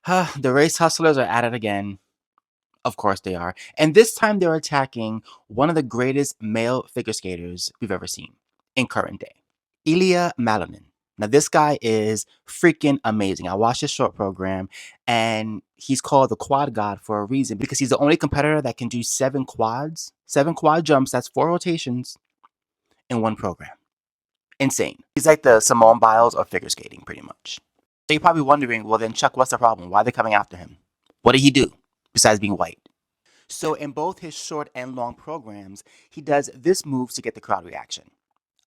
The race hustlers are at it again. Of course they are. And this time they're attacking one of the greatest male figure skaters we've ever seen in current day, Ilya Malinin. Now, this guy is freaking amazing. I watched his short program, and he's called the quad god for a reason because he's the only competitor that can do seven quad jumps, that's four rotations in one program. Insane. He's like the Simone Biles of figure skating, pretty much. So you're probably wondering, well, then, Chuck, what's the problem? Why are they coming after him? What did he do besides being white? So, in both his short and long programs, he does this move to get the crowd reaction: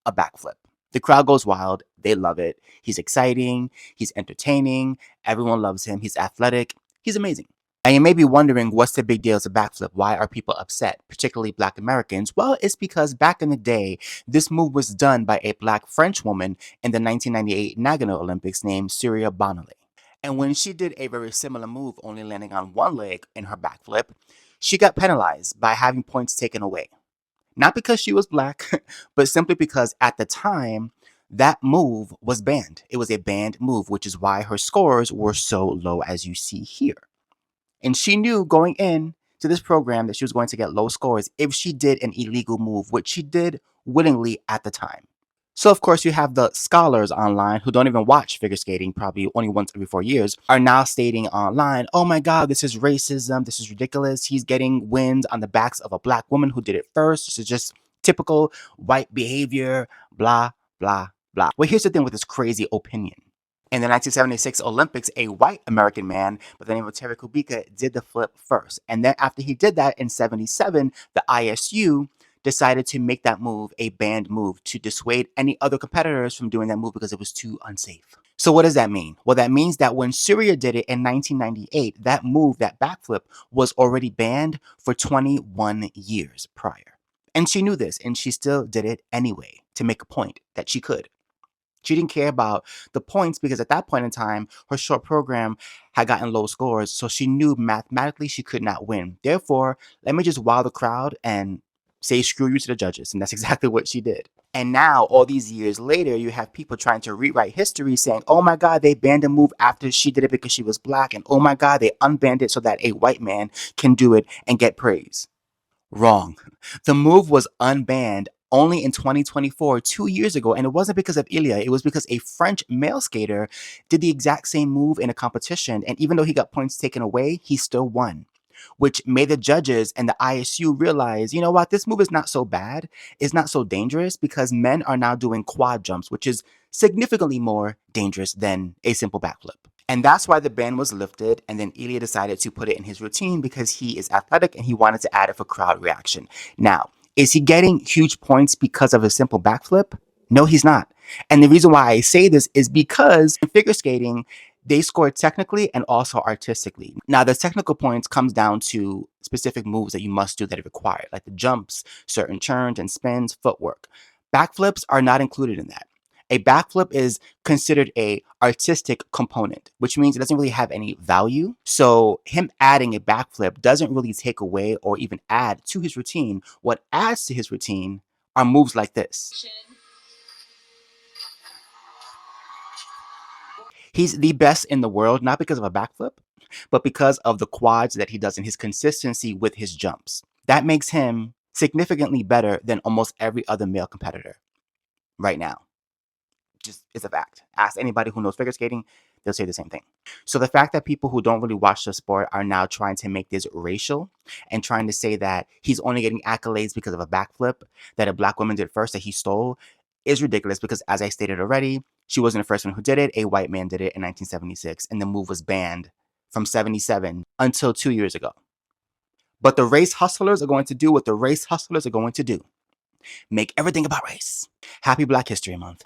a backflip. The crowd goes wild. They love it. He's exciting. He's entertaining. Everyone loves him. He's athletic. He's amazing. And you may be wondering, what's the big deal as a backflip? Why are people upset, particularly Black Americans? Well, it's because back in the day, this move was done by a Black French woman in the 1998 Nagano Olympics named Syria Bonale. And when she did a very similar move, only landing on one leg in her backflip, she got penalized by having points taken away. Not because she was Black, but simply because at the time, that move was banned. It was a banned move, which is why her scores were so low as you see here. And she knew going in to this program that she was going to get low scores if she did an illegal move, which she did willingly at the time. So, of course, you have the scholars online who don't even watch figure skating, probably only once every 4 years, are now stating online, oh my God, this is racism. This is ridiculous. He's getting wins on the backs of a Black woman who did it first. This is just typical white behavior, blah, blah, blah. Well, here's the thing with this crazy opinion. In the 1976 Olympics, a white American man by the name of Terry Kubika did the flip first. And then after he did that in 77, the ISU decided to make that move a banned move to dissuade any other competitors from doing that move because it was too unsafe. So what does that mean? Well, that means that when Syria did it in 1998, that move, that backflip, was already banned for 21 years prior. And she knew this, and she still did it anyway to make a point that she could. She didn't care about the points because at that point in time, her short program had gotten low scores, so she knew mathematically she could not win. Therefore, let me just wow the crowd and say screw you to the judges. And that's exactly what she did. And now, all these years later, you have people trying to rewrite history saying, oh my God, they banned a move after she did it because she was Black. And oh my God, they unbanned it so that a white man can do it and get praise. Wrong. The move was unbanned only in 2024, 2 years ago, and it wasn't because of Ilya. It was because a French male skater did the exact same move in a competition, and even though he got points taken away, he still won, which made the judges and the ISU realize, you know what, this move is not so bad. It's not so dangerous because men are now doing quad jumps, which is significantly more dangerous than a simple backflip. And that's why the ban was lifted. And then Ilya decided to put it in his routine because he is athletic and he wanted to add it for crowd reaction. Now, is he getting huge points because of a simple backflip? No, he's not. And the reason why I say this is because in figure skating, they score technically and also artistically. Now, the technical points comes down to specific moves that you must do that are required, like the jumps, certain turns and spins, footwork. Backflips are not included in that. A backflip is considered a artistic component, which means it doesn't really have any value. So him adding a backflip doesn't really take away or even add to his routine. What adds to his routine are moves like this. He's the best in the world, not because of a backflip, but because of the quads that he does and his consistency with his jumps. That makes him significantly better than almost every other male competitor right now. Just it's a fact. Ask anybody who knows figure skating, they'll say the same thing. So the fact that people who don't really watch the sport are now trying to make this racial and trying to say that he's only getting accolades because of a backflip that a Black woman did first that he stole is ridiculous because, as I stated already, she wasn't the first one who did it. A white man did it in 1976, and the move was banned from 77 until 2 years ago. But the race hustlers are going to do what the race hustlers are going to do: make everything about race. Happy Black History Month.